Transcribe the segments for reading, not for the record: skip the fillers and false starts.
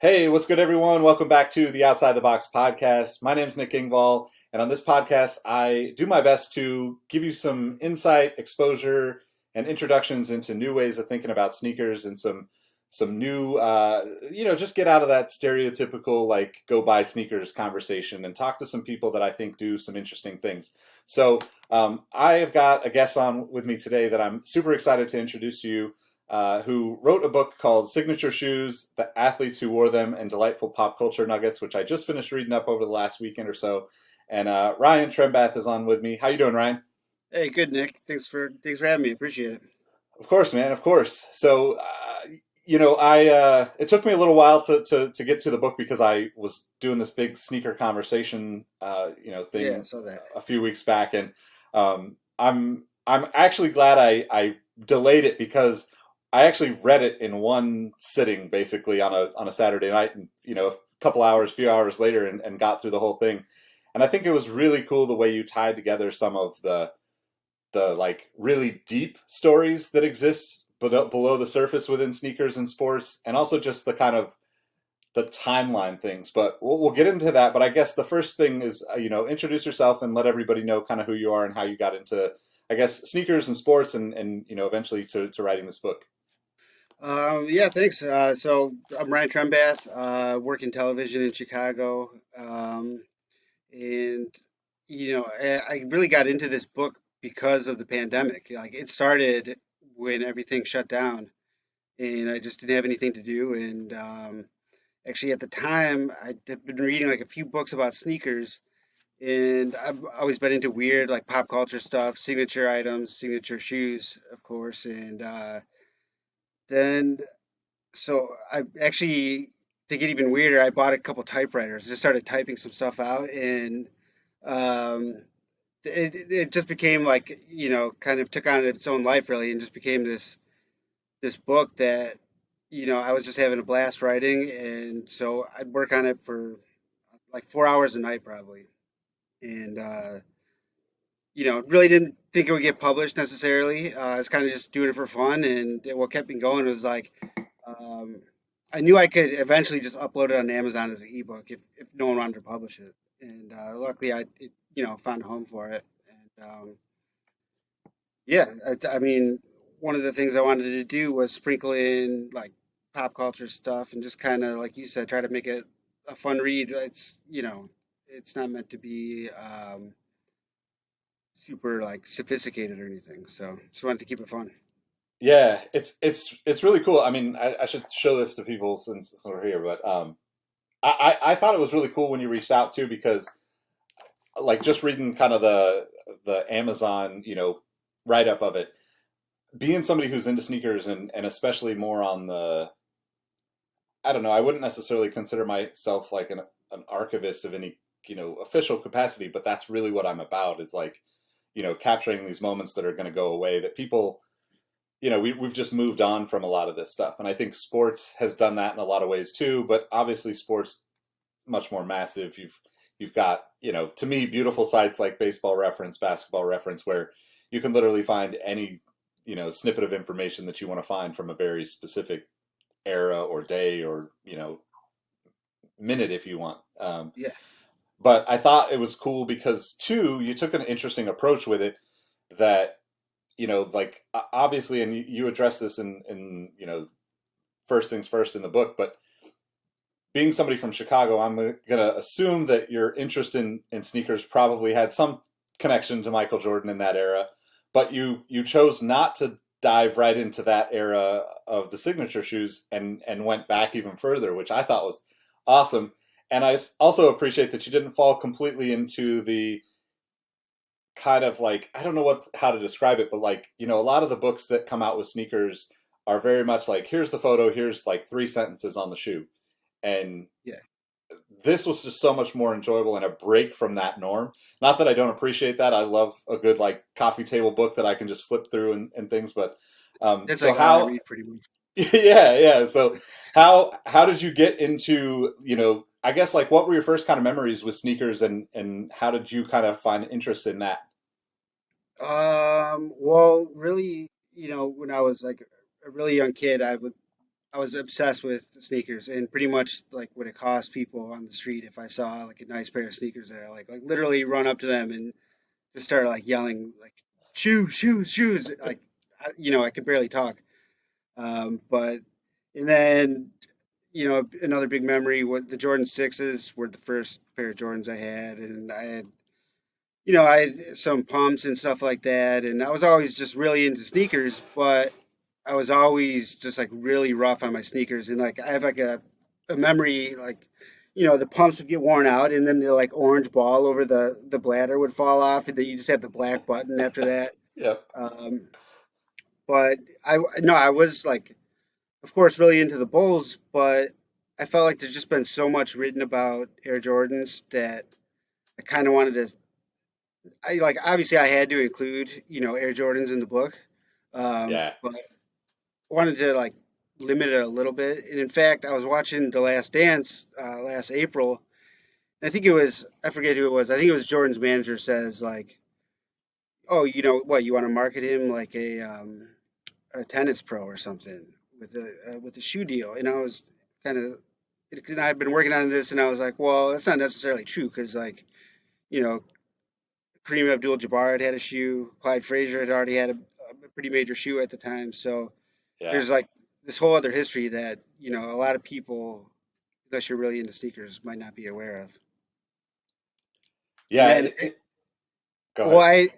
Hey, what's good, everyone? Welcome back to the Outside the Box podcast. My name is Nick Ingval, and on this podcast, I do my best to give you some insight, exposure, and introductions into new ways of thinking about sneakers and some new, just get out of that stereotypical like go buy sneakers conversation and talk to some people that I think do some interesting things. So, I have got a guest on with me today that I'm super excited to introduce to you who wrote a book called Signature Shoes, The Athletes Who Wore Them, and Delightful Pop Culture Nuggets, which I just finished reading up over the last weekend or so. And Ryan Trembath is on with me. How you doing, Ryan? Hey, good, Nick. Thanks for having me. Appreciate it. Of course, man. Of course. So, I it took me a little while to get to the book because I was doing this big sneaker conversation, Yeah, I thing saw that. a few weeks back, and I'm actually glad I delayed it because I actually read it in one sitting, basically on a Saturday night, and a couple hours, few hours later, and got through the whole thing. And I think it was really cool the way you tied together some of the like really deep stories that exist below the surface within sneakers and sports, and also just the kind of the timeline things. But we'll get into that. But I guess the first thing is introduce yourself and let everybody know kind of who you are and how you got into, I guess, sneakers and sports, and eventually to writing this book. Yeah, thanks. So I'm Ryan Trembath, work in television in Chicago, and I really got into this book because of the pandemic. Like it started when everything shut down, and I just didn't have anything to do. And actually, at the time, I'd been reading like a few books about sneakers. And I've always been into weird, like pop culture stuff, signature items, signature shoes, of course. And then, so I actually, to get even weirder, I bought a couple typewriters, just started typing some stuff out. And um, it just became like, kind of took on its own life, really, and just became this book that, I was just having a blast writing. And so I'd work on it for like 4 hours a night, probably. And, really didn't think it would get published necessarily. I was kind of just doing it for fun, and what kept me going was like um, I knew I could eventually just upload it on Amazon as an ebook if no one wanted to publish it. And luckily, found a home for it. And yeah, I mean, one of the things I wanted to do was sprinkle in like pop culture stuff and just kind of, like you said, try to make it a fun read. It's not meant to be super like sophisticated or anything. So just wanted to keep it fun. Yeah, it's really cool. I mean, I should show this to people since we're here, but I thought it was really cool when you reached out too because like just reading kind of the Amazon write up of it, being somebody who's into sneakers and especially more on the, I don't know, I wouldn't necessarily consider myself like an archivist of any official capacity, but that's really what I'm about is like capturing these moments that are going to go away that people we've just moved on from a lot of this stuff, and I think sports has done that in a lot of ways too, but obviously sports much more massive. You've got to me beautiful sites like Baseball Reference, Basketball Reference, where you can literally find any snippet of information that you want to find from a very specific era or day or minute if you want. Yeah. But I thought it was cool because two, you took an interesting approach with it that like obviously, and you address this in first things first in the book, but being somebody from Chicago, I'm going to assume that your interest in sneakers probably had some connection to Michael Jordan in that era, but you chose not to dive right into that era of the signature shoes and went back even further, which I thought was awesome. And I also appreciate that you didn't fall completely into the kind of like, I don't know how to describe it, but like a lot of the books that come out with sneakers are very much like, here's the photo, here's like three sentences on the shoe, and Yeah. this was just so much more enjoyable and a break from that norm. Not that I don't appreciate that. I love a good like coffee table book that I can just flip through and things. But That's so like all I how? read pretty much. Yeah. So how did you get into I guess like what were your first kind of memories with sneakers and how did you kind of find interest in that? Well, really, when I was like a really young kid, I was obsessed with sneakers and pretty much like would it cost people on the street if I saw like a nice pair of sneakers there, like literally run up to them and just start like yelling like shoes, shoes, shoes. Like I could barely talk. But and then another big memory was the Jordan sixes were the first pair of Jordans I had, and I had some pumps and stuff like that, and I was always just really into sneakers, but I was always just like really rough on my sneakers, and like I have like a memory like. The pumps would get worn out, and then the like orange ball over the bladder would fall off, and then you just have the black button after that. Yep. Um, but I no, I was like, of course, really into the Bulls, but I felt like there's just been so much written about Air Jordans that I kind of wanted to. I like obviously I had to include Air Jordans in the book, Yeah. but I wanted to like limit it a little bit. And in fact, I was watching The Last Dance last April. And I think it was I forget who it was. I think it was Jordan's manager says like, "Oh, what you want to market him like a tennis pro or something with a shoe deal." And I was kind of and I've been working on this, and I was like, well, that's not necessarily true because like you know Kareem Abdul-Jabbar had a shoe, Clyde Frazier had already had a pretty major shoe at the time, so Yeah. there's like this whole other history that a lot of people, unless you're really into sneakers, might not be aware of. And Yeah. then, Go well, ahead.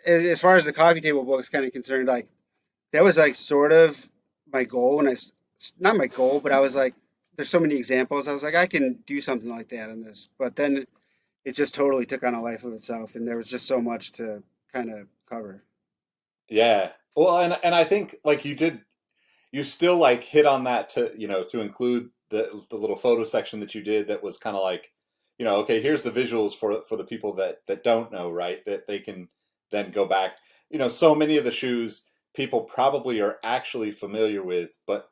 as far as the coffee table book is kind of concerned, like that was like sort of my goal when not my goal, but I was like, there's so many examples. I was like, I can do something like that in this. But then it just totally took on a life of itself, and there was just so much to kind of cover. Yeah. Well, and I think like you still like hit on that to include the little photo section that you did that was kind of like, okay, here's the visuals for the people that don't know, right? That they can then go back. So many of the shoes people probably are actually familiar with, but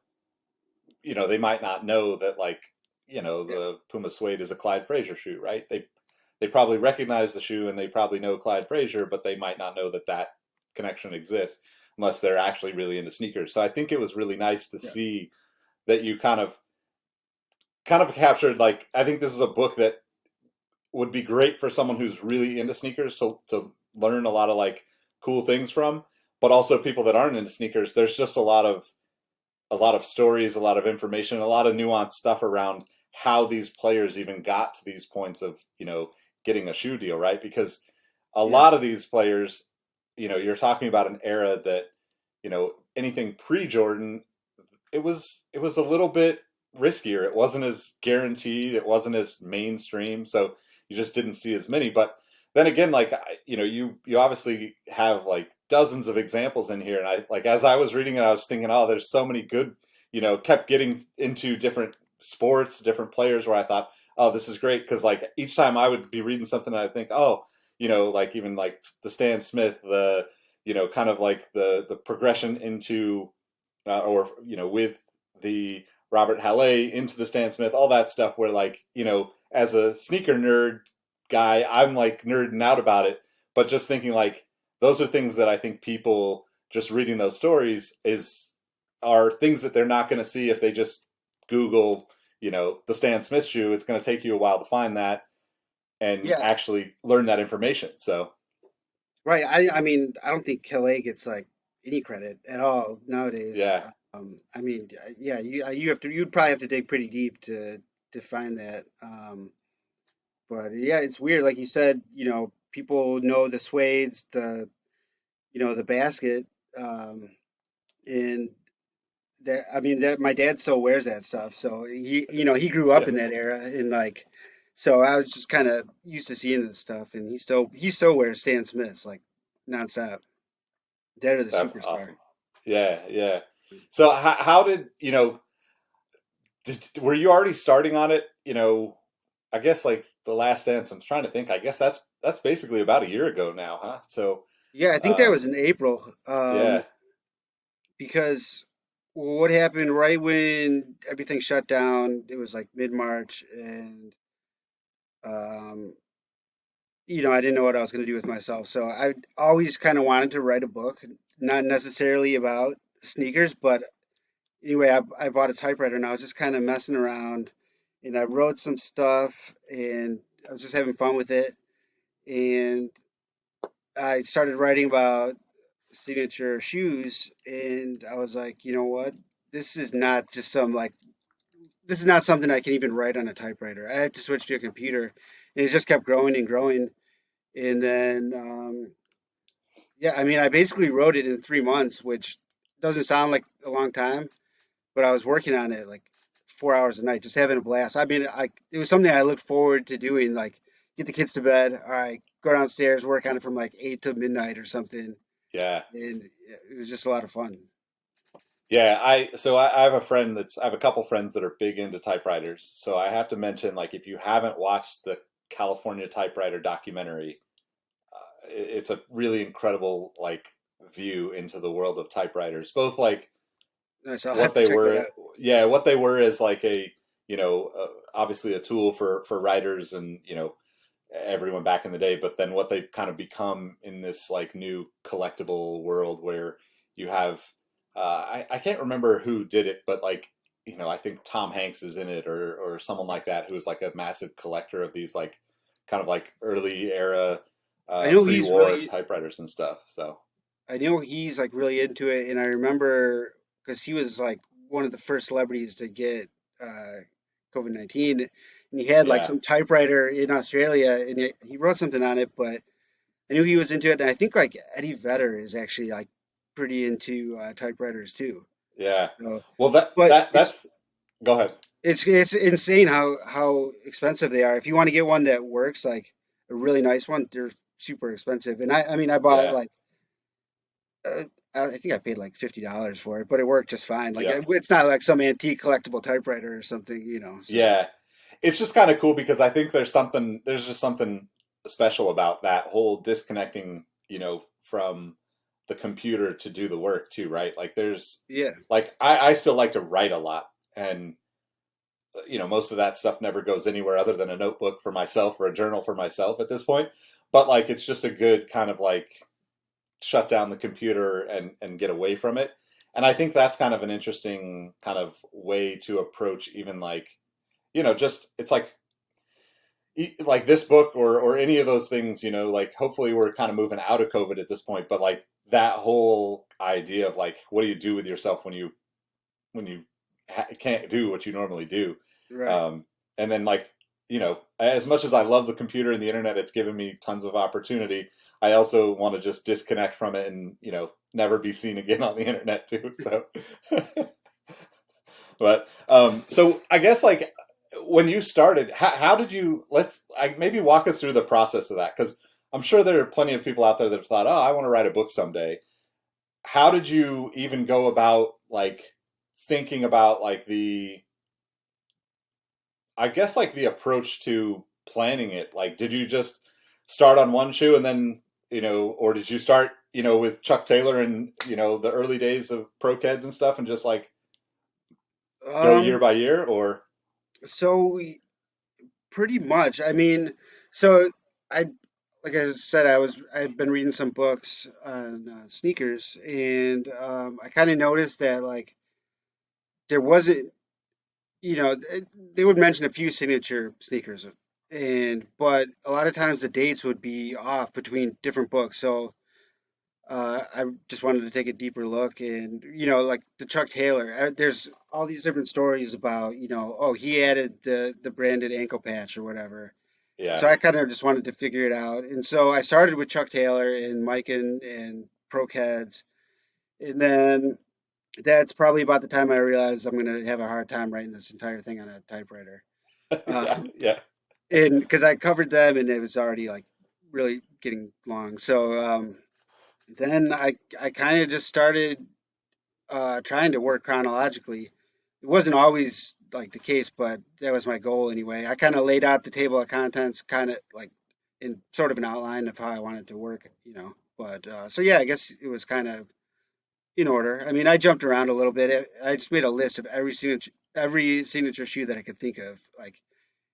they might not know that like, Yeah, the Puma Suede is a Clyde Frazier shoe, right? They probably recognize the shoe and they probably know Clyde Frazier, but they might not know that connection exists unless they're actually really into sneakers. So I think it was really nice to yeah, see that you kind of captured like I think this is a book that would be great for someone who's really into sneakers to learn a lot of like cool things from, but also people that aren't into sneakers. There's just a lot of stories, a lot of information, a lot of nuanced stuff around how these players even got to these points of getting a shoe deal, right? Because a yeah, lot of these players, you're talking about an era that anything pre Jordan, it was a little bit riskier. It wasn't as guaranteed. It wasn't as mainstream. So you just didn't see as many. But then again, like you obviously have like dozens of examples in here, and I like as I was reading it, I was thinking, oh, there's so many good. Kept getting into different sports, different players, where I thought, oh, this is great because like each time I would be reading something, and I think, oh, like even like the Stan Smith, the kind of like the progression into or with the Robert Halle into the Stan Smith, all that stuff. Where like as a sneaker nerd guy, I'm like nerding out about it, but just thinking like those are things that I think people just reading those stories are things that they're not going to see if they just Google the Stan Smith shoe. It's going to take you a while to find that and yeah. actually learn that information. So Right. I mean, I don't think Calais gets like any credit at all nowadays. yeah, I mean, yeah, you'd probably have to dig pretty deep to find that. But yeah, it's weird. Like you said, people know the suedes, the basket, um, and that I mean that my dad still wears that stuff. So he grew up yeah, in that era, and like, so I was just kind of used to seeing this stuff, and he still wears Stan Smiths like nonstop. Dead of the that's superstar. awesome. Yeah, yeah. So how did were you already starting on it? I guess like the Last Dance. I'm trying to think. I guess that's basically about a year ago now, huh? So, Yeah, I think that was um, in April. yeah, Because what happened right when everything shut down, it was like mid-March, and um, I didn't know what I was going to do with myself. So I always kind of wanted to write a book, not necessarily about sneakers, but anyway, I bought a typewriter and I was just kind of messing around and I wrote some stuff and I was just having fun with it. And I started writing about signature shoes and I was like, you know what? This is not just some like, this is not something I can even write on a typewriter. I have to switch to a computer. And it just kept growing and growing. And then, yeah, I mean, I basically wrote it in 3 months, which doesn't sound like a long time, but I was working on it like 4 hours a night, just having a blast. I mean, it was something I looked forward to doing, like get the kids to bed, all right, go downstairs, work on it from like 8 to midnight or something, Yeah. and it was just a lot of fun. Yeah, I have a friend that's I have a couple friends that are big into typewriters. So I have to mention, like, if you haven't watched the California typewriter documentary, it's a really incredible like view into the world of typewriters, both like Nice, I'll have what to they check that were, out. yeah, what they were as like a, obviously a tool for writers and, everyone back in the day, but then what they've kind of become in this like new collectible world where you have, I can't remember who did it, but like, I think Tom Hanks is in it, or someone like that, who is like a massive collector of these like kind of like early era, I know he's pre-war really, typewriters and stuff. So I know he's like really into it, and I remember because he was like one of the first celebrities to get uh, COVID-19, and he had like yeah, some typewriter in Australia, and he wrote something on it, but I knew he was into it, and I think like Eddie Vedder is actually like pretty into typewriters too. yeah. So, Well, that but that that's go ahead. it's insane how expensive they are. If you want to get one that works, like a really nice one, they're super expensive. And I mean, I bought Yeah, like uh, I think I paid like $50 for it, but it worked just fine. Like yeah, it's not like some antique collectible typewriter or something, you know. So yeah. It's just kind of cool because I think there's just something special about that whole disconnecting, from the computer to do the work too, right? Like there's yeah, like I still like to write a lot, and most of that stuff never goes anywhere other than a notebook for myself or a journal for myself at this point. But like it's just a good kind of like shut down the computer and get away from it. And I think that's kind of an interesting kind of way to approach even like, just it's like this book or any of those things, like hopefully we're kind of moving out of COVID at this point, but like that whole idea of like what do you do with yourself when you can't do what you normally do, right. um, and then like, as much as I love the computer and the internet, it's given me tons of opportunity. I also want to just disconnect from it and never be seen again on the internet too. So but so I guess like when you started, how did you maybe walk us through the process of that? Because I'm sure there are plenty of people out there that have thought, oh, I want to write a book someday. How did you even go about like thinking about like I guess like the approach to planning it? Like, did you just start on one shoe and then, or did you start, with Chuck Taylor and, the early days of Pro Keds and stuff and just like go year Um, by year or? so pretty much. I mean, so I, like I said, I've been reading some books on sneakers, and I kind of noticed that like there wasn't, you know, they would mention a few signature sneakers, and but a lot of times the dates would be off between different books. So I just wanted to take a deeper look, and like the Chuck Taylor, there's all these different stories about, oh, he added the branded ankle patch or whatever. Yeah. So I kind of just wanted to figure it out. And so I started with Chuck Taylor and Mike and Pro-Keds. And then that's probably about the time I realized I'm going to have a hard time writing this entire thing on a typewriter. Yeah, Um, yeah, and because I covered them and it was already like really getting long. So then I kind of just started trying to work chronologically. It wasn't always like the case, but that was my goal anyway. I kind of laid out the table of contents, kind of like in sort of an outline of how I wanted to work. But so yeah, I guess it was kind of in order. I mean, I jumped around a little bit. I just made a list of every signature shoe that I could think of. Like,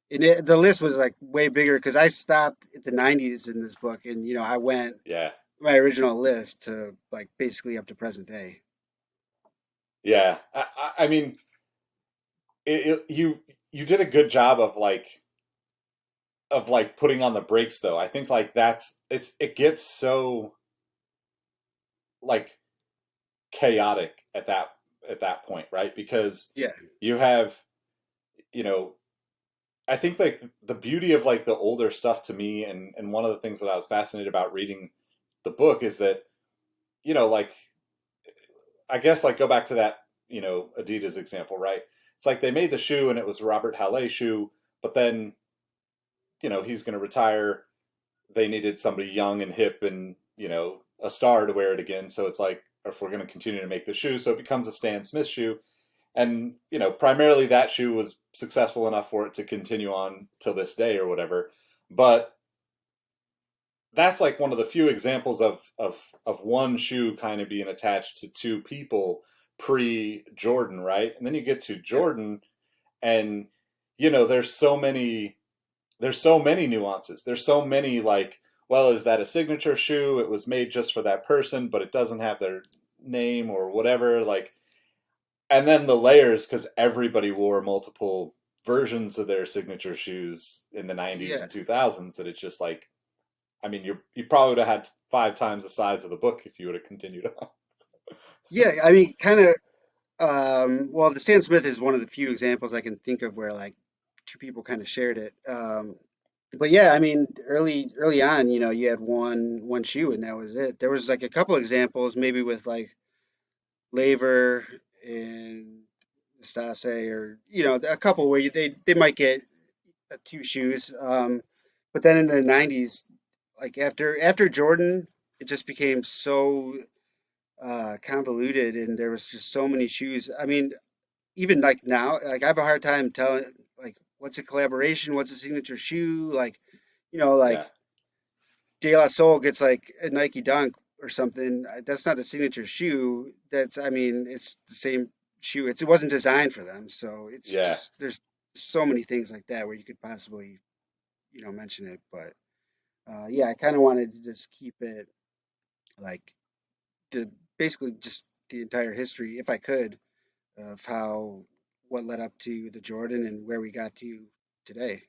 the list was like way bigger because I stopped at the '90s in this book, and I went yeah, my original list to like basically up to present day. Yeah. I mean, you did a good job of like putting on the brakes though. I think like it gets so like chaotic at that point, right? Because Yeah, you have, you know, I think like the beauty of like the older stuff to me, and one of the things that I was fascinated about reading the book is that, like I guess like go back to that, Adidas example, right? It's like they made the shoe and it was a Robert Halle shoe, but then, he's going to retire. They needed somebody young and hip and, a star to wear it again. So it's like, if we're going to continue to make the shoe, so it becomes a Stan Smith shoe. And, primarily that shoe was successful enough for it to continue on till this day or whatever. But that's like one of the few examples of one shoe kind of being attached to two people pre Jordan, right? And then you get to yeah, Jordan, and there's so many nuances. There's so many like, well, is that a signature shoe? It was made just for that person, but it doesn't have their name or whatever. Like, and then the layers because everybody wore multiple versions of their signature shoes in the '90s yeah, and 2000s. That it's just like, I mean, you probably would have had 5 times the size of the book if you would have continued on. yeah. I mean, kind of. Well, the Stan Smith is one of the few examples I can think of where like two people kind of shared it. But yeah, I mean, early on, you had one shoe and that was it. There was like a couple examples, maybe with like Laver and Stase, or a couple where they might get two shoes. But then in the '90s, like after Jordan, it just became so convoluted, and there was just so many shoes. I mean, even like now, like I have a hard time telling like what's a collaboration, what's a signature shoe, like Yeah, like De La Soul gets like a Nike Dunk or something. That's not a signature shoe. That's, I mean, it's the same shoe. It wasn't designed for them. So it's yeah. just, there's so many things like that where you could possibly, mention it. But yeah, I kind of wanted to just keep it like the basically just the entire history, if I could, of what led up to the Jordan and where we got to today.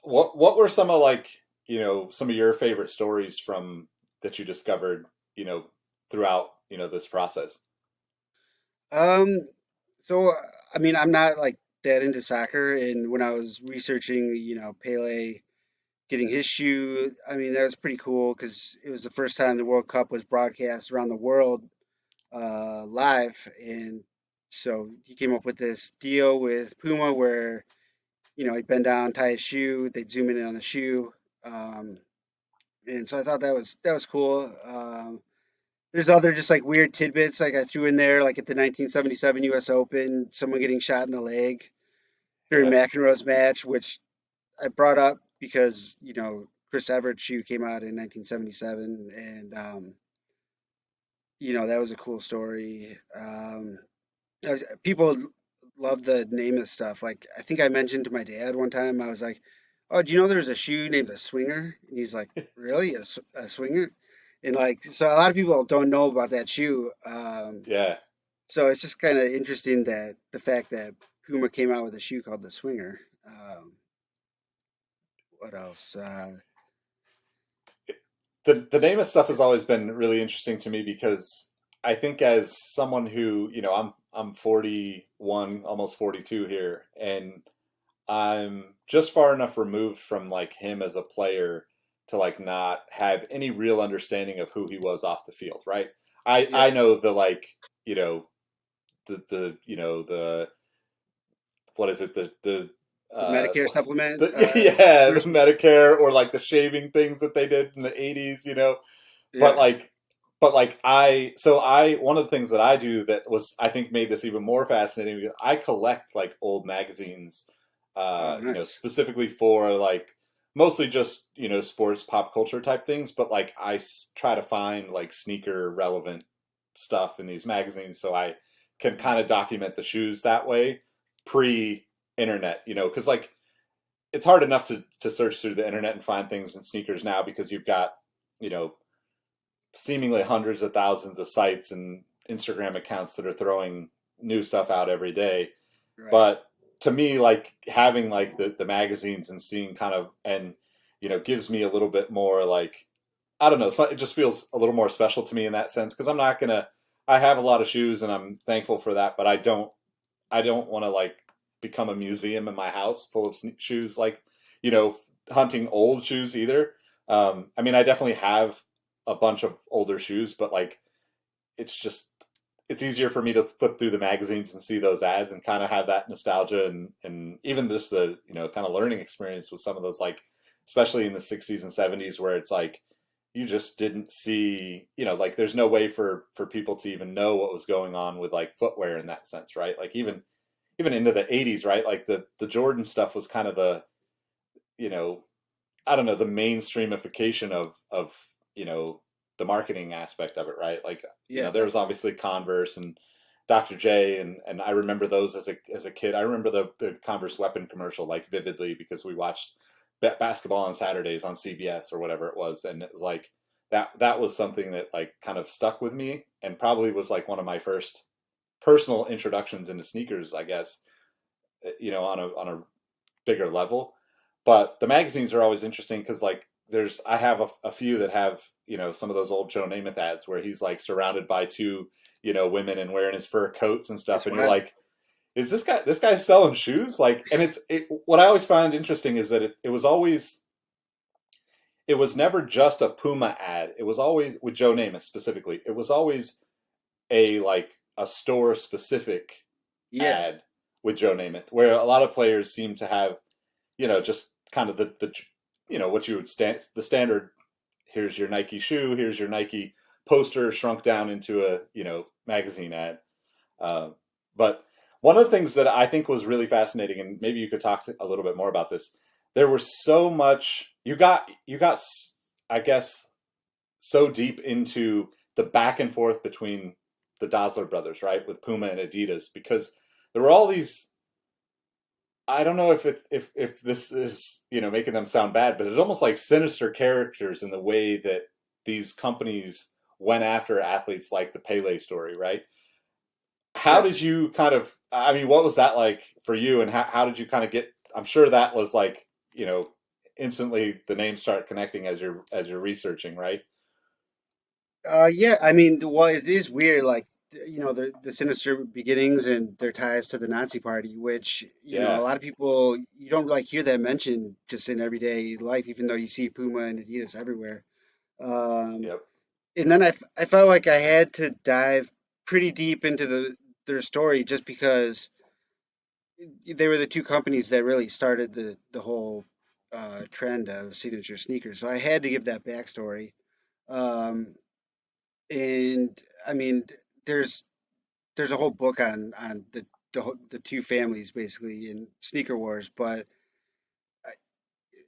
What were some of like, some of your favorite stories from that you discovered, you know throughout, this process? Um, so I mean, I'm not like that into soccer, and when I was researching, Pele getting his shoe, I mean, that was pretty cool because it was the first time the World Cup was broadcast around the world live, and so he came up with this deal with Puma where he'd bend down, tie his shoe, they'd zoom in on the shoe, um, and so I thought that was cool. There's other just like weird tidbits like I threw in there, like at the 1977 U.S. Open, someone getting shot in the leg during Yeah, McEnroe's match, which I brought up because Chris Everett's shoe came out in 1977, and that was a cool story. People love the name of stuff. Like I think I mentioned to my dad one time, I was like, "Oh, do you know there's a shoe named the Swinger?" And he's like, "Really, a Swinger?" And like, so a lot of people don't know about that shoe. yeah. So it's just kind of interesting that the fact that Puma came out with a shoe called the Swinger. What else? The name of stuff has always been really interesting to me because I think as someone who, I'm 41, almost 42 here, and I'm just far enough removed from like him as a player to like not have any real understanding of who he was off the field, right? I Yeah, know the like, you know, the what is it, the Medicare supplement yeah, the commercials. Medicare or like the shaving things that they did in the '80s, but Yeah, like I one of the things that I do that was I think made this even more fascinating because I collect like old magazines, oh, nice. specifically for like mostly just sports pop culture type things, but like try to find like sneaker relevant stuff in these magazines so I can kind of document the shoes that way pre internet, because like it's hard enough to search through the internet and find things in sneakers now because you've got you know seemingly hundreds of thousands of sites and Instagram accounts that are throwing new stuff out every day. Right. But to me, like having like the magazines and seeing kind of and gives me a little bit more like I don't know. So it just feels a little more special to me in that sense because I'm not gonna. I have a lot of shoes and I'm thankful for that, but I don't want to like become a museum in my house full of shoes, like you know, hunting old shoes either. I mean, I definitely have a bunch of older shoes, but like it's just it's easier for me to flip through the magazines and see those ads and kind of have that nostalgia and even just the kind of learning experience with some of those like especially in the 60s and 70s where it's like you just didn't see like there's no way for people to even know what was going on with like footwear in that sense, right? Like even into the 80s, right? Like the Jordan stuff was kind of the you know I don't know, the mainstreamification of you know the marketing aspect of it, right? Like Yeah, there was definitely. obviously Converse and Dr. J, and I remember those as a kid. I remember the Converse weapon commercial like vividly because we watched basketball on Saturdays on CBS or whatever it was, and it was like that was something that like kind of stuck with me and probably was like one of my first personal introductions into sneakers, I guess. On a bigger level. But the magazines are always interesting because like I have a few that have some of those old Joe Namath ads where he's like surrounded by two women and wearing his fur coats and stuff, As and you're well. like, is this guy's selling shoes? Like, and what I always find interesting is that it was never just a Puma ad. It was always with Joe Namath specifically. It was always a like a store specific Yeah. ad with Joe Namath, where a lot of players seem to have just kind of the what you would the standard. Here's your Nike shoe. Here's your Nike poster shrunk down into a magazine ad. Uh, but one of the things that I think was really fascinating, and maybe you could talk a little bit more about this. There was so much you got I guess so deep into the back and forth between the Dassler brothers, right, with Puma and Adidas, because there were all these I don't know if this is making them sound bad, but it's almost like sinister characters in the way that these companies went after athletes like the Pele story, right? How Yeah. did you kind of? I mean, what was that like for you, and how did you kind of get? I'm sure that was like instantly the names start connecting as you're researching, right? Yeah, I mean, well, it is weird, like, the sinister beginnings and their ties to the Nazi Party, which, a Yeah. lot of people, you don't like hear that mentioned just in everyday life, even though you see Puma and Adidas everywhere. Um, Yep. and then I felt like I had to dive pretty deep into their story just because they were the two companies that really started the whole trend of signature sneakers. So I had to give that backstory. Um, and I mean, there's there's a whole book on the two families basically in sneaker wars, but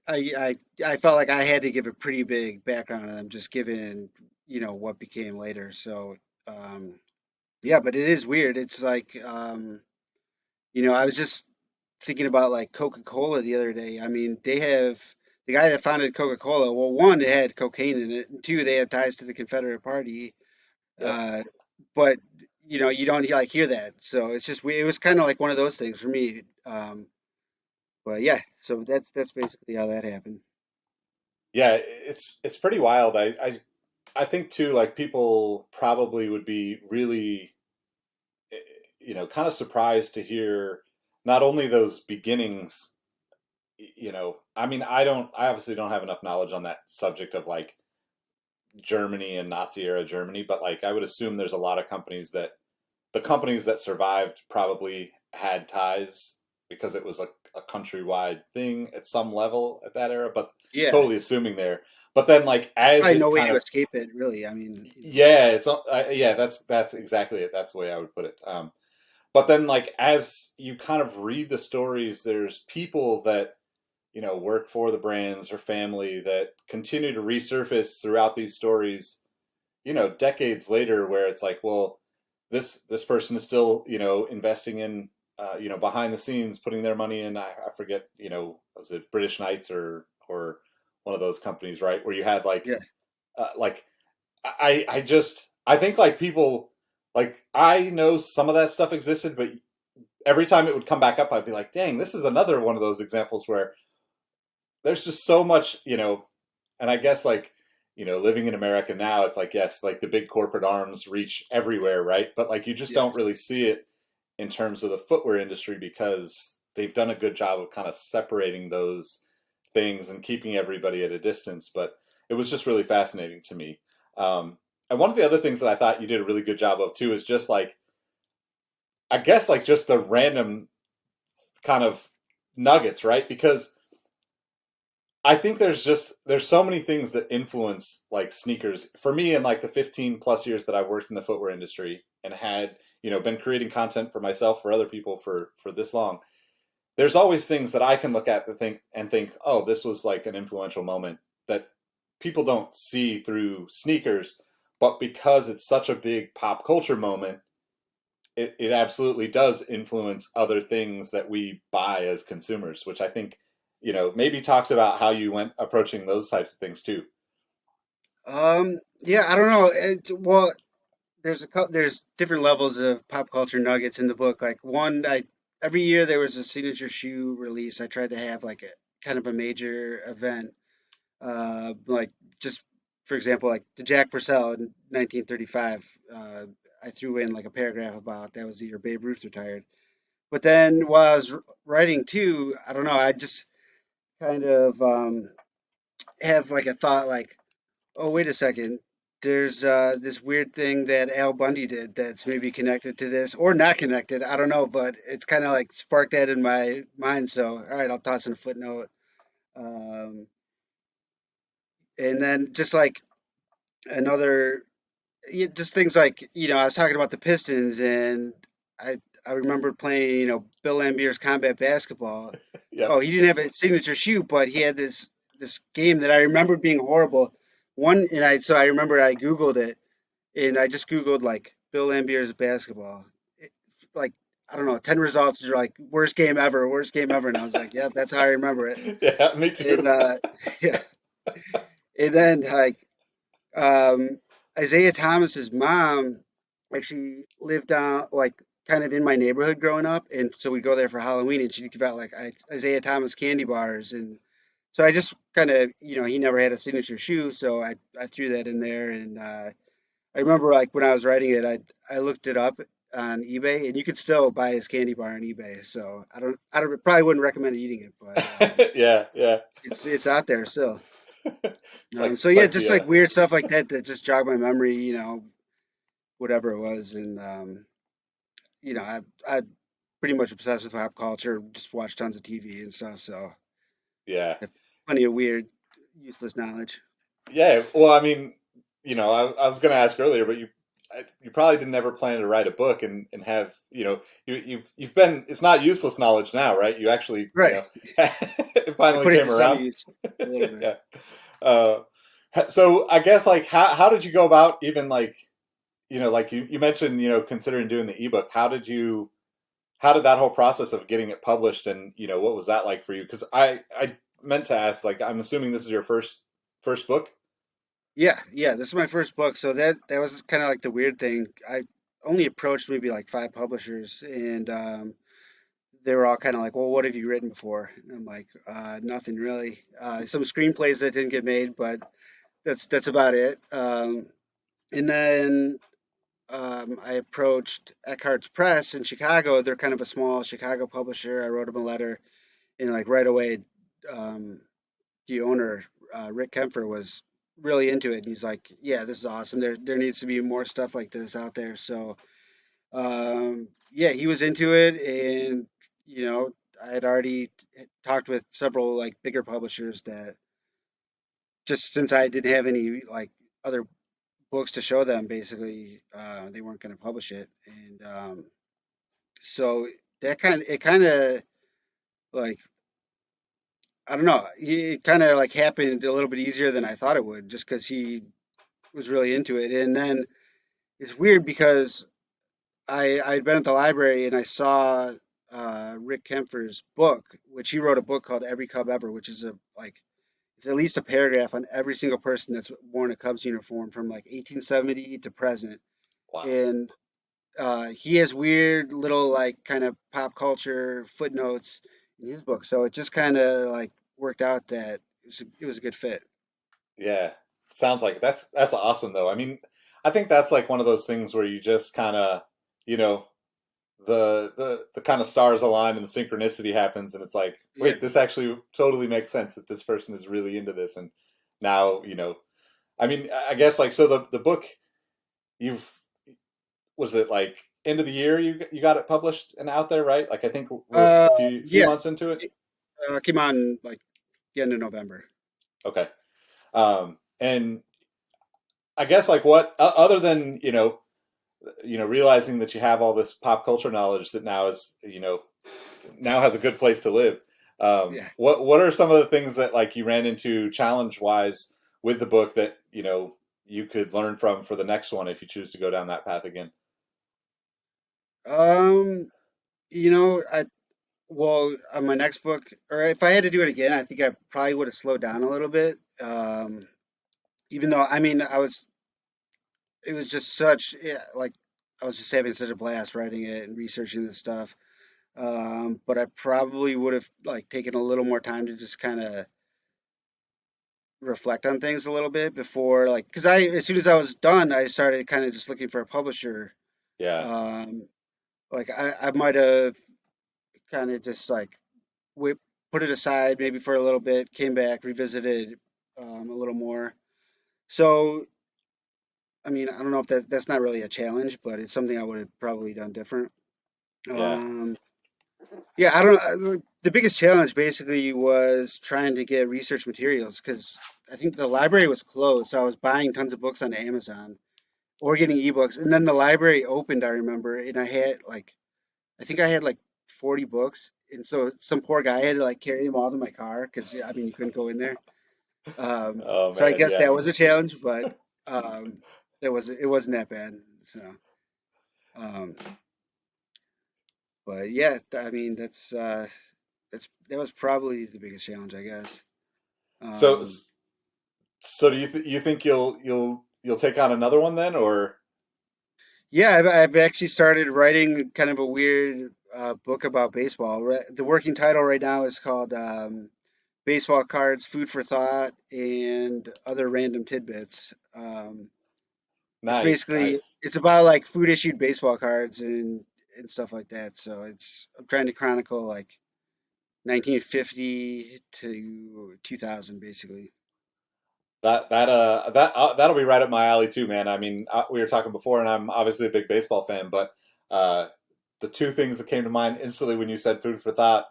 I felt like I had to give a pretty big background on them, just given what became later. So um, yeah, but it is weird. It's like I was just thinking about like Coca-Cola the other day. I mean, they have the guy that founded Coca-Cola. Well, one, it had cocaine in it, and two, they have ties to the Confederate Party. Yep. Uh, but you don't like hear that, so it's just it was kind of like one of those things for me. But yeah, so that's basically how that happened. Yeah. It's pretty wild. I think too, like people probably would be really kind of surprised to hear not only those beginnings, I mean, I obviously don't have enough knowledge on that subject of like Germany and Nazi era Germany, but like I would assume there's a lot of the companies that survived probably had ties because it was a countrywide thing at some level at that era, but Yeah, totally assuming there. But then like as probably it no way kind to of escape it, really. I mean, yeah, yeah, that's exactly it. That's the way I would put it. But then like as you kind of read the stories, there's people that work for the brands or family that continue to resurface throughout these stories decades later where it's like well this person is still investing in behind the scenes putting their money in I forget was it British Knights or one of those companies, right, where you had yeah, like I think like people like I know some of that stuff existed, but every time it would come back up, I'd be like, dang, this is another one of those examples where there's just so much, and I guess like, living in America now, it's like, yes, like the big corporate arms reach everywhere, right? But like you just Yeah. don't really see it in terms of the footwear industry because they've done a good job of kind of separating those things and keeping everybody at a distance. But it was just really fascinating to me. And one of the other things that I thought you did a really good job of too is just like, I guess like just the random kind of nuggets, right? Because I think there's so many things that influence like sneakers for me in like the 15 plus years that I've worked in the footwear industry and had, been creating content for myself, for other people for this long. There's always things that I can look at and think, oh, this was like an influential moment that people don't see through sneakers, but because it's such a big pop culture moment, it absolutely does influence other things that we buy as consumers, which I think, maybe talks about how you went approaching those types of things too. Yeah, I don't know. Well, there's different levels of pop culture nuggets in the book. Like one, I every year there was a signature shoe release. I tried to have like a kind of a major event. Like just for example, like the Jack Purcell in 1935. I threw in like a paragraph about that was the year Babe Ruth retired. But then while I was writing too, I don't know. I just kind of have like a thought like, oh, wait a second. There's this weird thing that Al Bundy did that's maybe connected to this or not connected. I don't know, but it's kind of like sparked that in my mind. So, all right, I'll toss in a footnote. Um, and then just like another, just things like, I was talking about the Pistons and I remember playing, Bill Lambier's combat basketball. Yep. Oh, he didn't have a signature shoe, but he had this game that I remember being horrible. I remember I Googled it and I just Googled like Bill Lambier's basketball. It, like I don't know, 10 results are like worst game ever, and I was like, yeah, that's how I remember it. Yeah, me And too. yeah, and then like um, Isaiah Thomas's mom actually lived down like kind of in my neighborhood growing up, and so we'd go there for Halloween, and she'd give out like Isaiah Thomas candy bars, and so I just kind of he never had a signature shoe, so I threw that in there, and I remember like when I was writing it, I looked it up on eBay, and you could still buy his candy bar on eBay. So I don't probably wouldn't recommend eating it, but Yeah, yeah. it's out there still. It's like So it's yeah, like just the like weird stuff like that that just jogged my memory, whatever it was, and I pretty much obsessed with pop culture, just watch tons of TV and stuff, so yeah. I have plenty of weird, useless knowledge. Yeah, well, I mean, I was going to ask earlier, but you probably didn't ever plan to write a book and have, you've been, it's not useless knowledge now, right? You actually, Right. it I finally put it came to some around. use a little bit. Yeah. Uh, so I guess like how did you go about even like, like you mentioned, considering doing the ebook, how did that whole process of getting it published and, what was that like for you? Because I meant to ask, like, I'm assuming this is your first book. Yeah, yeah, this is my first book, so that was kind of like the weird thing. I only approached maybe like five publishers, and they were all kind of like, "Well, what have you written before?" And I'm like, "Nothing really. Some screenplays that didn't get made, but that's about it." And then I approached Eckhart's Press in Chicago. They're kind of a small Chicago publisher. I wrote them a letter, and like right away, um, the owner, Rick Kempfer, was really into it. And he's like, "Yeah, this is awesome. There needs to be more stuff like this out there." So, yeah, he was into it, and I had already talked with several like bigger publishers that just since I didn't have any like other books to show them, basically, they weren't going to publish it, and so it kind of like I don't know, it kind of like happened a little bit easier than I thought it would, just because he was really into it. And then it's weird because I'd been at the library and I saw Rick Kempfer's book, which he wrote a book called Every Cub Ever, which is a like it's at least a paragraph on every single person that's worn a Cubs uniform from like 1870 to present. Wow. And he has weird little like kind of pop culture footnotes in his book, so it just kind of like worked out that it was a good fit. Yeah, sounds like it. That's awesome though. I mean, I think that's like one of those things where you just kind of, you know, the kind of stars align and the synchronicity happens, and it's like, Yeah. wait, this actually totally makes sense that this person is really into this, and now, I mean, I guess like so the book you've was it like end of the year you got it published and out there, right? Like I think we're Uh, a few yeah. months into it. It came on like the end of November. Okay. And I guess like what other than realizing that you have all this pop culture knowledge that now is now has a good place to live. Yeah. What are some of the things that like you ran into challenge wise with the book that you could learn from for the next one if you choose to go down that path again? Um, I well on my next book, or if I had to do it again, I think I probably would have slowed down a little bit. Even though I mean, it was just such yeah, like I was just having such a blast writing it and researching this stuff. But I probably would have like taken a little more time to just kind of reflect on things a little bit before like because I as soon as I was done, I started kind of just looking for a publisher. Yeah, Um, like I might have kind of just like whip, put it aside maybe for a little bit, came back, revisited a little more. So I mean, I don't know if that's not really a challenge, but it's something I would have probably done different. yeah, Um, Yeah, I don't the biggest challenge basically was trying to get research materials because I think the library was closed, so I was buying tons of books on Amazon or getting ebooks. And then the library opened, I remember, and I think I had like 40 books. And so some poor guy had to like carry them all to my car because I mean you couldn't go in there. oh So I man, guess yeah. that was a challenge, but it wasn't that bad. So um, but yeah, I mean that was probably the biggest challenge, I guess. So Um, so do you think you'll take on another one then, or yeah, I've actually started writing kind of a weird book about baseball. The working title right now is called Baseball Cards, Food for Thought, and Other Random Tidbits. It's nice, basically nice. it's about like food issued baseball cards and stuff like that. So I'm trying to chronicle like 1950 to 2000 basically. That'll be right up my alley too, man. I mean, we were talking before, and I'm obviously a big baseball fan, but uh, the two things that came to mind instantly when you said food for thought,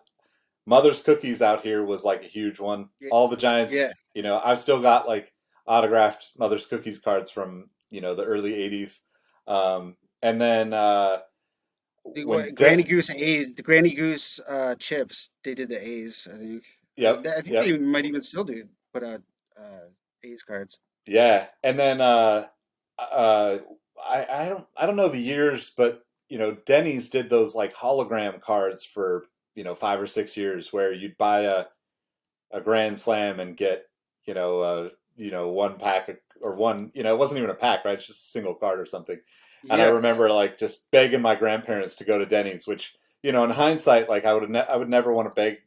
Mother's Cookies out here was like a huge one. Yeah, All the yeah. Giants, I've still got like autographed Mother's Cookies cards from the early '80s, and then when Granny Goose A's, the Granny Goose chips, they did the A's, I think. Or yep, I think yep, they might even still do put out uh, A's cards. yeah, and then uh, I don't know the years, but Denny's did those like hologram cards for 5 or 6 years, where you'd buy a Grand Slam and get one pack or one it wasn't even a pack, right? It's just a single card or something. And I Yeah, remember like just begging my grandparents to go to Denny's, which in hindsight, like I would never want to beg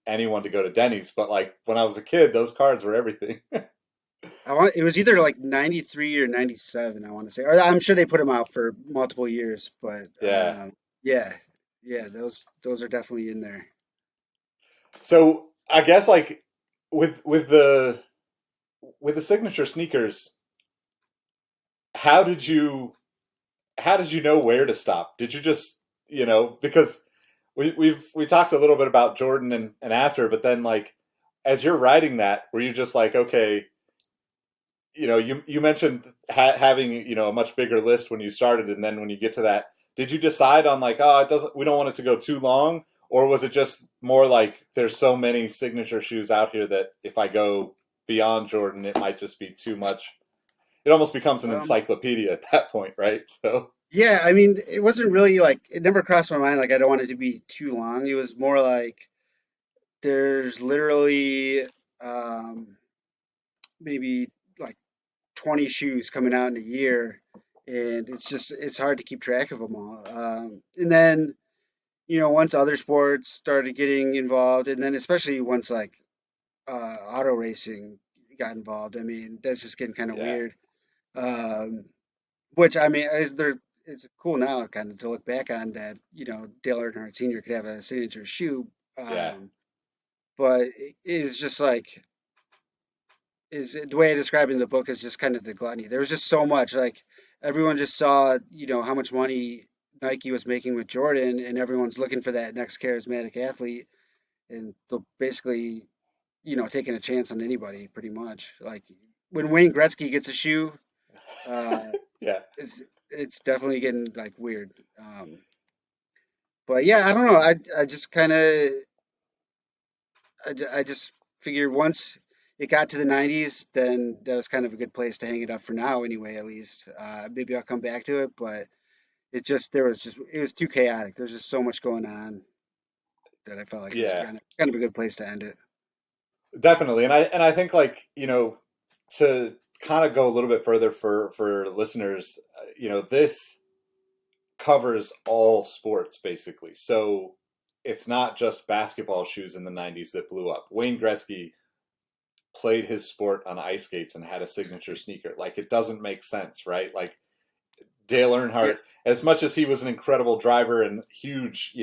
anyone to go to Denny's, but like when I was a kid, those cards were everything. it was either like 93 or 97, I want to say. Or I'm sure they put them out for multiple years, but Yeah. yeah, yeah, those are definitely in there. So I guess like with with the with the signature sneakers, how did you how did you know where to stop? Did you just because we talked a little bit about Jordan and after, but then like as you're writing that, were you just like, okay, you mentioned having a much bigger list when you started, and then when you get to that, did you decide on like, oh, it doesn't, we don't want it to go too long, or was it just more like there's so many signature shoes out here that if I go beyond Jordan, it might just be too much. It almost becomes an Um, encyclopedia at that point, right? So yeah, I mean, it wasn't really like it never crossed my mind like I don't want it to be too long. It was more like there's literally maybe like 20 shoes coming out in a year. and it's hard to keep track of them all. And then once other sports started getting involved, and then especially once like auto racing got involved, I mean that's just getting kind of Yeah, weird. Um, which I mean, it's cool now kind of to look back on that. Dale Earnhardt Sr. could have a signature shoe, yeah, but it's just like is the way I describe it in the book is just kind of the gluttony. There was just so much. Like everyone just saw, how much money Nike was making with Jordan, and everyone's looking for that next charismatic athlete, and they'll basically, taking a chance on anybody pretty much. Like when Wayne Gretzky gets a shoe, uh, yeah, it's definitely getting like weird. But yeah, I don't know. I just kind of I just figured once it got to the 90s, then that was kind of a good place to hang it up for now, anyway, at least. Maybe I'll come back to it, but it was too chaotic. There's just so much going on that I felt like it was yeah. kind of a good place to end it. Definitely, and I think like to kind of go a little bit further for listeners, this covers all sports basically. So it's not just basketball shoes in the '90s that blew up. Wayne Gretzky played his sport on ice skates and had a signature sneaker. Like it doesn't make sense, right? Like Dale Yeah, Earnhardt, as much as he was an incredible driver and huge,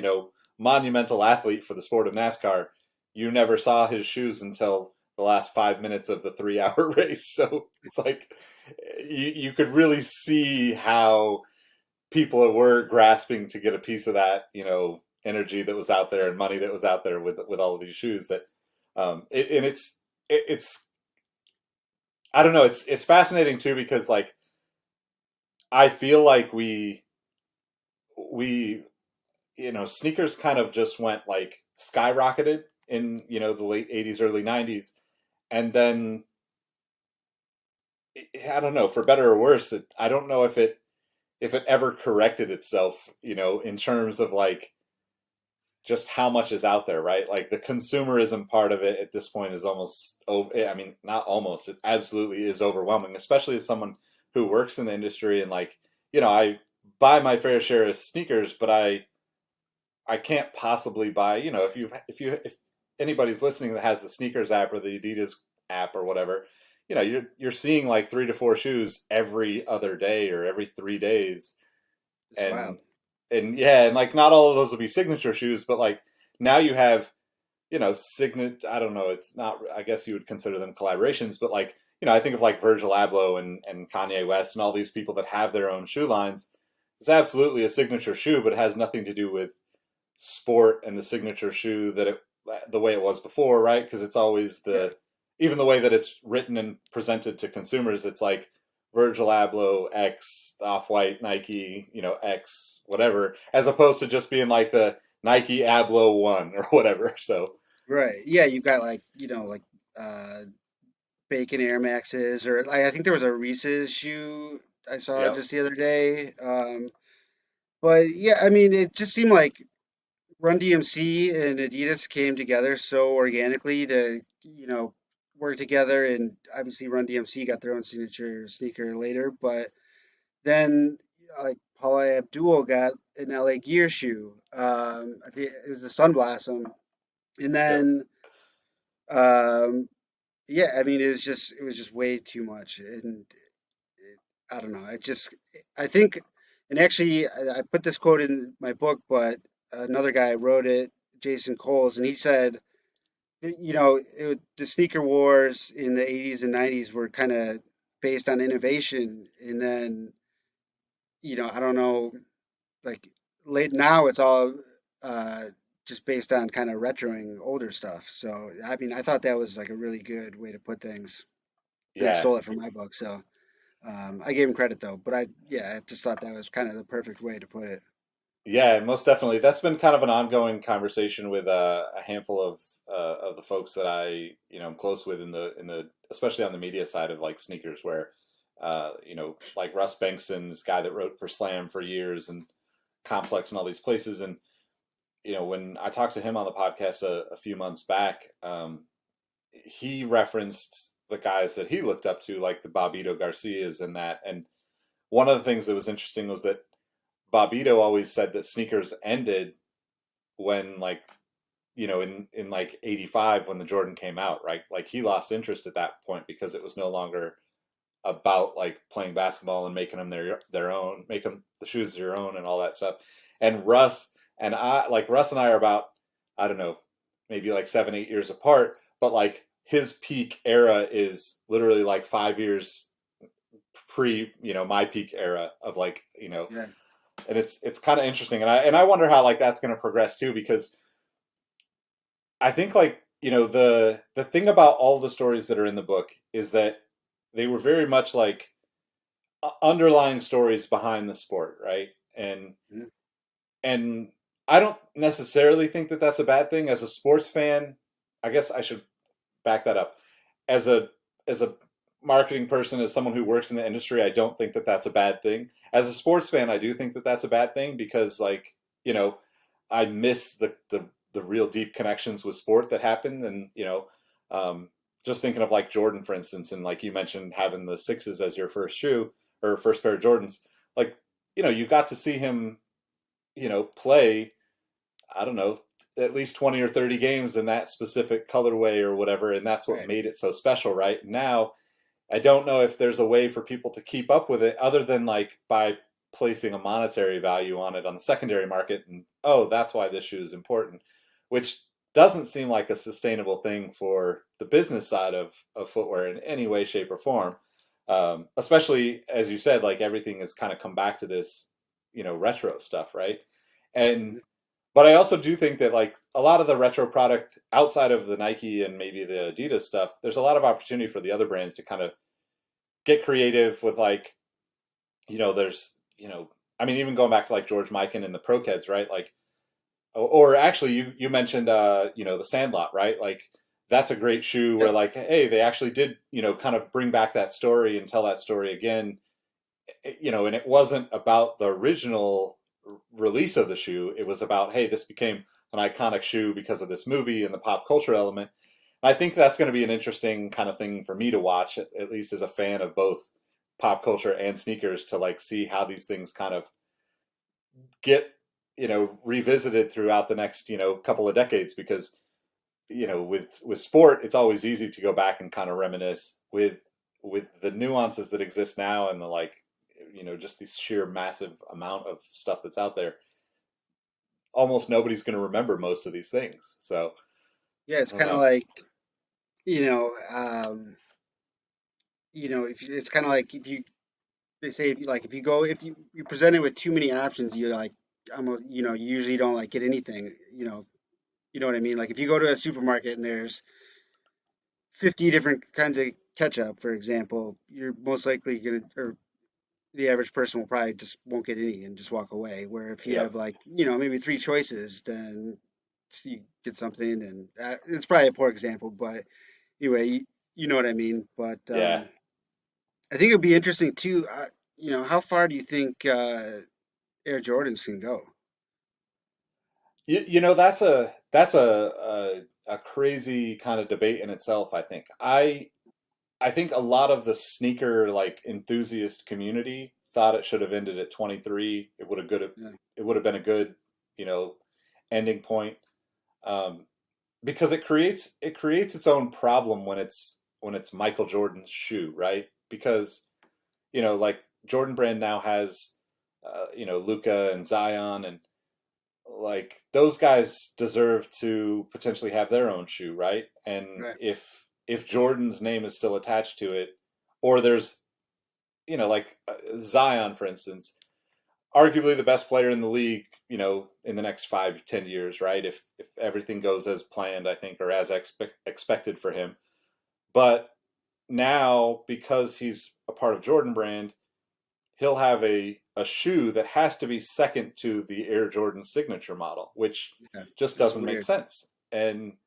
monumental athlete for the sport of NASCAR, you never saw his shoes until the last 5 minutes of the 3 hour race. So it's like you could really see how people were grasping to get a piece of that, energy that was out there and money that was out there with all of these shoes that, and it's, I don't know, it's fascinating too because like I feel like we sneakers kind of just went like skyrocketed in the late '80s, early '90s, and then I don't know, for better or worse, I don't know if it ever corrected itself, in terms of like just how much is out there, right? Like the consumerism part of it at this point is almost over. I mean, not almost, it absolutely is overwhelming, especially as someone who works in the industry and like, I buy my fair share of sneakers, but I can't possibly buy, if anybody's listening that has the sneakers app or the Adidas app or whatever, you're seeing like 3 to 4 shoes every other day or every 3 days, it's wild. and yeah, and like not all of those will be signature shoes, but like now you have, signet. I don't know. It's not. I guess you would consider them collaborations, but like, I think of like Virgil Abloh and Kanye West and all these people that have their own shoe lines. It's absolutely a signature shoe, but it has nothing to do with sport and the signature shoe the way it was before, right? Because it's always Yeah, even the way that it's written and presented to consumers, it's like Virgil Abloh X Off White Nike, X whatever, as opposed to just being like the Nike Abloh one or whatever. So right. Yeah, you got like like uh, Bacon Air Maxes, or like, I think there was a Reese's shoe I saw yep, just the other day. But yeah, I mean, it just seemed like Run DMC and Adidas came together so organically to, work together. And obviously, Run DMC got their own signature sneaker later. But then, like, Paula Abdul got an LA Gear shoe. I think it was the Sun Blossom. And yep, then, yeah, I mean, it was just way too much. And I don't know. I think, and actually, I put this quote in my book, but another guy wrote it, Jason Coles, and he said, the sneaker wars in the 80s and 90s were kind of based on innovation. And then, I don't know, like late now, it's all uh, just based on kind of retroing older stuff. So, I mean, I thought that was like a really good way to put things. And I yeah. stole it from my book. So, I gave him credit though, but yeah, I just thought that was kind of the perfect way to put it. Yeah, most definitely. That's been kind of an ongoing conversation with a handful of the folks that I am close with in the especially on the media side of like sneakers, where like Russ Bankston, this guy that wrote for Slam for years and Complex and all these places, and when I talked to him on the podcast a few months back, he referenced the guys that he looked up to, like the Bobito Garcias and that, and one of the things that was interesting was that Bobito always said that sneakers ended when like in like 85 when the Jordan came out, right? Like he lost interest at that point because it was no longer about like playing basketball and making them their own, make them the shoes your own and all that stuff. And Russ and I are about, I don't know, maybe like 7 8 years apart, but like his peak era is literally like 5 years pre my peak era of like Yeah. and it's kind of interesting, and I wonder how like that's going to progress too, because I think like the thing about all the stories that are in the book is that they were very much like underlying stories behind the sport, right? Mhm. And I don't necessarily think that that's a bad thing as a sports fan. I guess I should back that up. As a marketing person, as someone who works in the industry, I don't think that that's a bad thing. As a sports fan, I do think that that's a bad thing because like I miss the real deep connections with sport that happen, and um, just thinking of like Jordan, for instance, and like you mentioned having the sixes as your first shoe or first pair of Jordans, like you got to see him play, I don't know, at least 20 or 30 games in that specific colorway or whatever. And that's what Right. made it so special, right? Now, I don't know if there's a way for people to keep up with it other than like by placing a monetary value on it on the secondary market. And, oh, that's why this shoe is important, which doesn't seem like a sustainable thing for the business side of footwear in any way, shape, or form. Especially as you said, like everything has kind of come back to this, retro stuff, right? And Mhm. but I also do think that like a lot of the retro product outside of the Nike and maybe the Adidas stuff, there's a lot of opportunity for the other brands to kind of get creative with like, there's, I mean, even going back to like George Mikan and the Pro Kids, right? Like, or actually you mentioned, the Sandlot, right? Like that's a great shoe where Yep. like, hey, they actually did, kind of bring back that story and tell that story again, and it wasn't about the original release of the shoe. It was about, hey, this became an iconic shoe because of this movie and the pop culture element. I think that's going to be an interesting kind of thing for me to watch, at least as a fan of both pop culture and sneakers, to like see how these things kind of get, revisited throughout the next, couple of decades. Because, with sport, it's always easy to go back and kind of reminisce with the nuances that exist now and the like, just this sheer massive amount of stuff that's out there. Almost nobody's going to remember most of these things. So Yeah, I it's don't kind of know. like, you know, if you, it's kind of like if you they say if you like if you go if you're presented with too many options, you like you usually don't like get anything. You know what I mean? Like if you go to a supermarket and there's 50 different kinds of ketchup, for example, you're most likely gonna or the average person will probably just won't get any and just walk away. Where if you Yep. have like maybe three choices, then you get something. And it's probably a poor example, but anyway, you know what I mean. But Yeah. I think it'd be interesting too. How far do you think Air Jordans can go? That's a crazy kind of debate in itself. I think a lot of the sneaker like enthusiast community thought it should have ended at 23. Yeah, It would have been a good, you know, ending point. Um, because it creates its own problem when it's Michael Jordan's shoe, right? Because like Jordan Brand now has Luca and Zion, and like those guys deserve to potentially have their own shoe, right? And right, if Jordan's name is still attached to it, or there's like Zion, for instance, arguably the best player in the league, in the next 5 10 years, right? If everything goes as planned, I think, or as expected for him. But now, because he's a part of Jordan Brand, he'll have a shoe that has to be second to the Air Jordan signature model, which yeah, just it's doesn't make weird. sense. And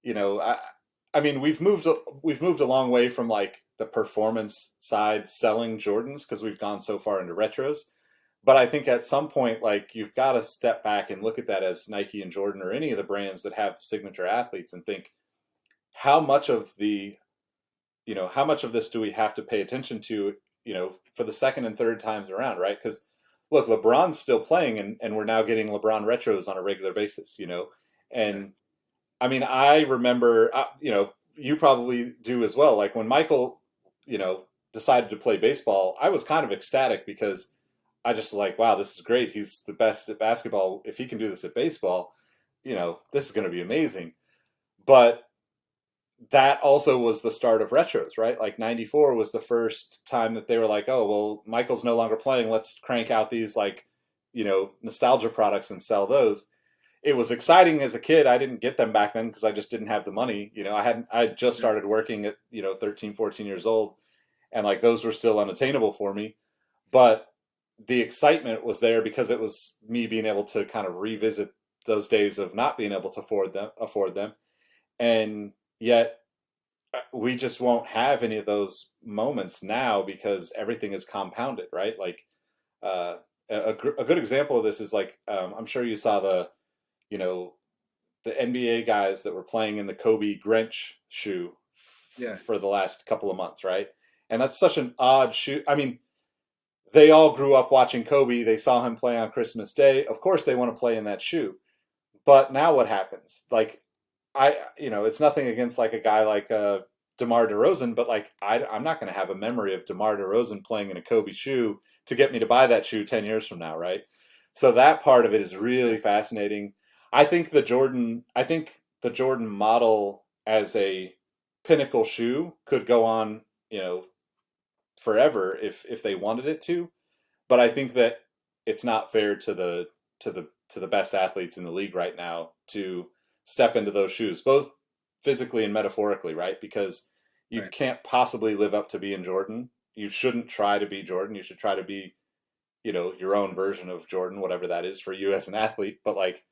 you know, I mean, we've moved a long way from like the performance side selling Jordans because we've gone so far into retros. But I think at some point, like you've got to step back and look at that as Nike and Jordan or any of the brands that have signature athletes and think how much of the how much of this do we have to pay attention to for the second and third times around, right? Because look, LeBron's still playing, and we're now getting LeBron retros on a regular basis, Yeah. and I mean, I remember, you probably do as well. Like when Michael, you know, decided to play baseball, I was kind of ecstatic because I just like, wow, this is great. He's the best at basketball. If he can do this at baseball, this is going to be amazing. But that also was the start of retros, right? Like 94 was the first time that they were like, oh, well, Michael's no longer playing. Let's crank out these like, nostalgia products and sell those. It was exciting as a kid. I didn't get them back then because I just didn't have the money. I had just Sure. started working at, 13, 14 years old, and like those were still unattainable for me. But the excitement was there because it was me being able to kind of revisit those days of not being able to afford them. And yet we just won't have any of those moments now because everything is compounded, right? Like uh, a good example of this is like I'm sure you saw you know the NBA guys that were playing in the Kobe Grinch shoe Yeah. for the last couple of months, right? And that's such an odd shoe. I mean, they all grew up watching Kobe. They saw him play on Christmas Day. Of course, they want to play in that shoe. But now what happens? Like, it's nothing against like a guy like DeMar DeRozan, but like I'm not going to have a memory of DeMar DeRozan playing in a Kobe shoe to get me to buy that shoe 10 years from now, right? So that part of it is Yeah. really fascinating. I think the Jordan model as a pinnacle shoe could go on, forever if they wanted it to, but I think that it's not fair to the best athletes in the league right now to step into those shoes, both physically and metaphorically, right? Because you Right. can't possibly live up to being Jordan. You shouldn't try to be Jordan. You should try to be, your own version of Jordan, whatever that is for you as an athlete. But like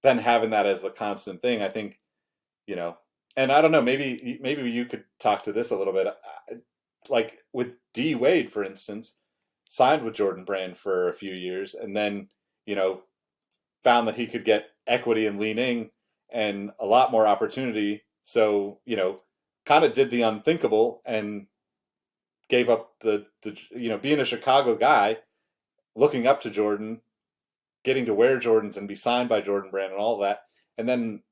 then having that as the constant thing, I think, you know, and I don't know, maybe you could talk to this a little bit. Like with D Wade, for instance, signed with Jordan Brand for a few years, and then you know found that he could get equity in leaning and a lot more opportunity. So kind of did the unthinkable and gave up the being a Chicago guy, looking up to Jordan, getting to wear Jordans and be signed by Jordan Brand and all that, and then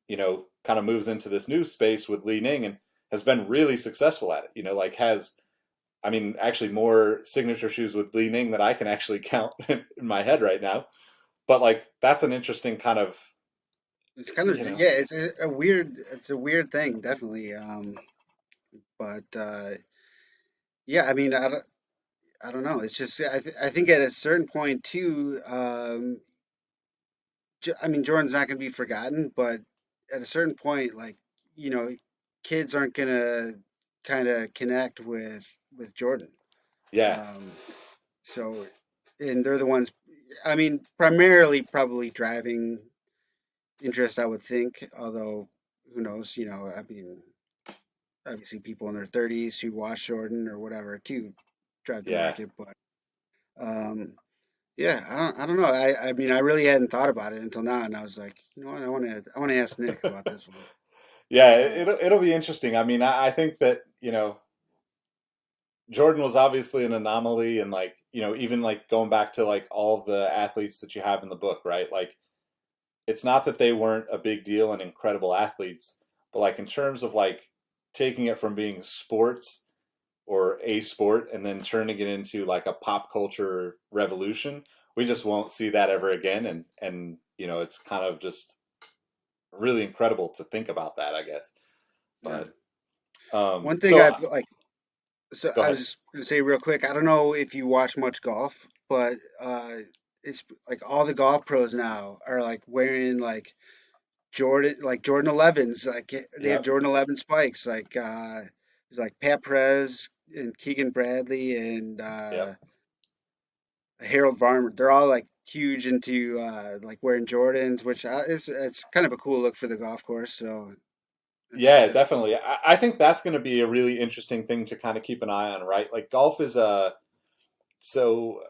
kind of moves into this new space with Li Ning and has been really successful at it. Like has I mean, actually more signature shoes with Li Ning that I can actually count in my head right now. But like that's an interesting kind of It's kind of you know yeah. It's a weird thing, definitely. But yeah, I mean, I don't know. It's just I think at a certain point too. I mean, Jordan's not going to be forgotten, but at a certain point, like you know, kids aren't going to kind of connect with Jordan. yeah Um, so, and they're the ones. I mean, primarily probably driving interest, I would think. Although, who knows? I mean, obviously, people in their 30s who watch Jordan or whatever too drive the yeah market. But um, yeah, I don't know. I mean, I really hadn't thought about it until now, and I was like, you know what? I want to ask Nick about this one. yeah Um, it'll be interesting. I mean, I think that Jordan was obviously an anomaly, and like even like going back to like all of the athletes that you have in the book, right? Like it's not that they weren't a big deal and incredible athletes, but like in terms of like taking it from being sports or a sport and then turning it into like a pop culture revolution, we just won't see that ever again. And it's kind of just really incredible to think about that, I guess. yeah. But One thing so I've like, so go I was ahead. just gonna say real quick. I don't know if you watch much golf, but it's like all the golf pros now are like wearing like Jordan 11s. Like they have Yep. Jordan 11 spikes. Like there's like Pat Perez and Keegan Bradley and Yep. Harold Varner. They're all like huge into like wearing Jordans, which is it's kind of a cool look for the golf course. So Yeah, that's cool. definitely. I think that's going to be a really interesting thing to kind of keep an eye on, right? Like golf is a so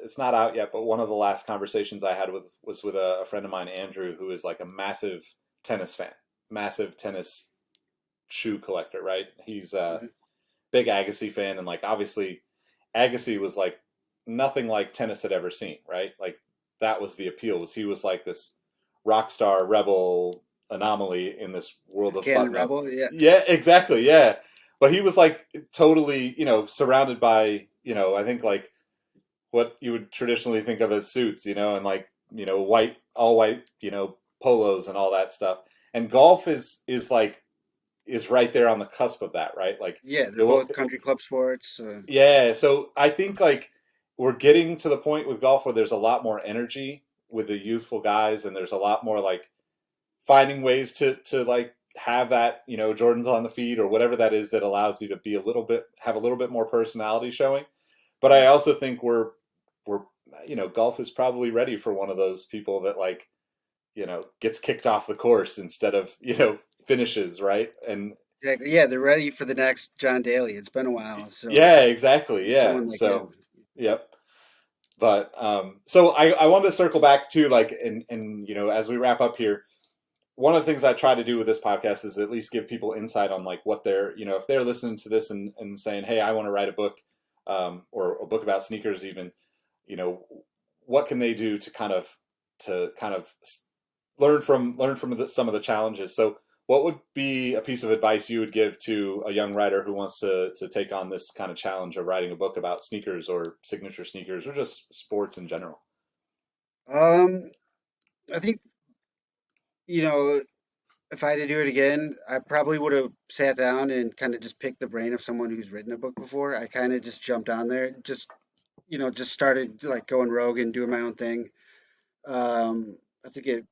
it's not out yet, but one of the last conversations I had was with a friend of mine, Andrew, who is like a massive tennis fan, massive tennis shoe collector, right? He's Mhm. big Agassi fan, and like obviously Agassi was like nothing like tennis had ever seen, right? Like that was the appeal. Was he was like this rock star rebel anomaly in this world of Canon button up. Rebel, yeah, Yeah, exactly. Yeah, but he was like totally, surrounded by, I think like what you would traditionally think of as suits, and like white, all white, polos and all that stuff. And golf is like is right there on the cusp of that, right? Like yeah. They're it will, both country club sports. yeah. So I think like we're getting to the point with golf where there's a lot more energy with the youthful guys, and there's a lot more like finding ways to like have that Jordans on the feet or whatever that is that allows you to be a little bit have a little bit more personality showing. But I Right. also think we're golf is probably ready for one of those people that like gets kicked off the course instead of finishes, right? And Exactly. Yeah, they're ready for the next John Daly. It's been a while, so yeah, exactly, yeah. someone like So him. yep. But so I wanted to circle back to like and as we wrap up here, one of the things I try to do with this podcast is at least give people insight on like what they're if they're listening to this and saying, hey, I want to write a book, or a book about sneakers even, you know what can they do to kind of learn from some of the challenges. So what would be a piece of advice you would give to a young writer who wants to take on this kind of challenge of writing a book about sneakers or signature sneakers or just sports in general? Um, I think, you know, if I had to do it again, I probably would have sat down and kind of just picked the brain of someone who's written a book before. I kind of just jumped on there, just started like going rogue and doing my own thing. I think it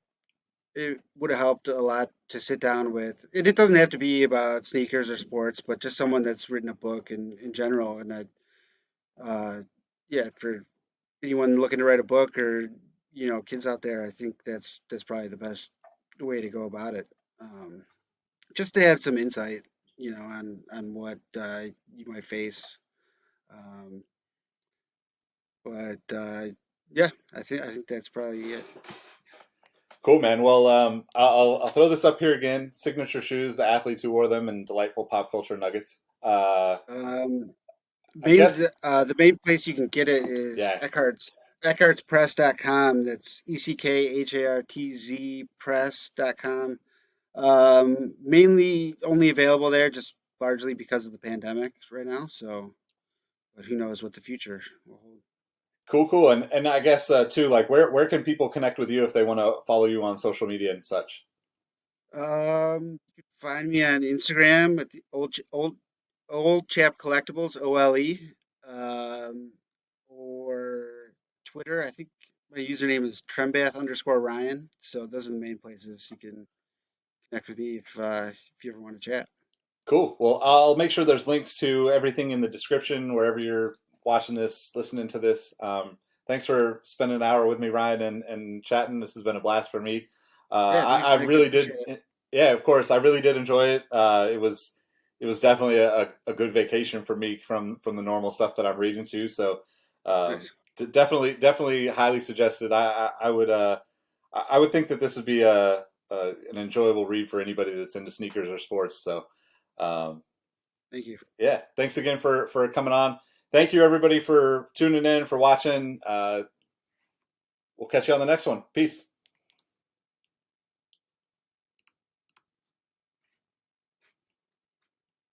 would have helped a lot to sit down with, and it doesn't have to be about sneakers or sports, but just someone that's written a book in general. And uh, yeah, for anyone looking to write a book or kids out there, I think that's probably the best way to go about it. Um, just to have some insight, on what you might face. Um, but yeah, I think that's probably it. Cool, man. Well, I'll throw this up here again. Signature shoes, the athletes who wore them, and delightful pop culture nuggets. Um, I guess, the main place you can get it is yeah. eckhartzpress.com. That's ECKHARTZ press.com. Mainly only available there, just largely because of the pandemic right now. So, but who knows what the future will hold. Cool, cool. And I guess too, like where can people connect with you if they want to follow you on social media and such? You can find me on Instagram at the old chap collectibles OLE, um, or Twitter. I think my username is Trembath underscore Ryan. So those are the main places you can connect with me if you ever want to chat. Cool. Well, I'll make sure there's links to everything in the description wherever you're watching this, listening to this. Thanks for spending an hour with me, Ryan, and chatting. This has been a blast for me. Yeah, thanks, I Mike. I really did. appreciate it. Yeah, of course, I really did enjoy it. It was definitely a good vacation for me from the normal stuff that I'm reading to. So um, Nice. definitely highly suggested. I would think that this would be an enjoyable read for anybody that's into sneakers or sports. So um, Thank you. yeah, thanks again for coming on. Thank you everybody for tuning in, for watching. We'll catch you on the next one. Peace.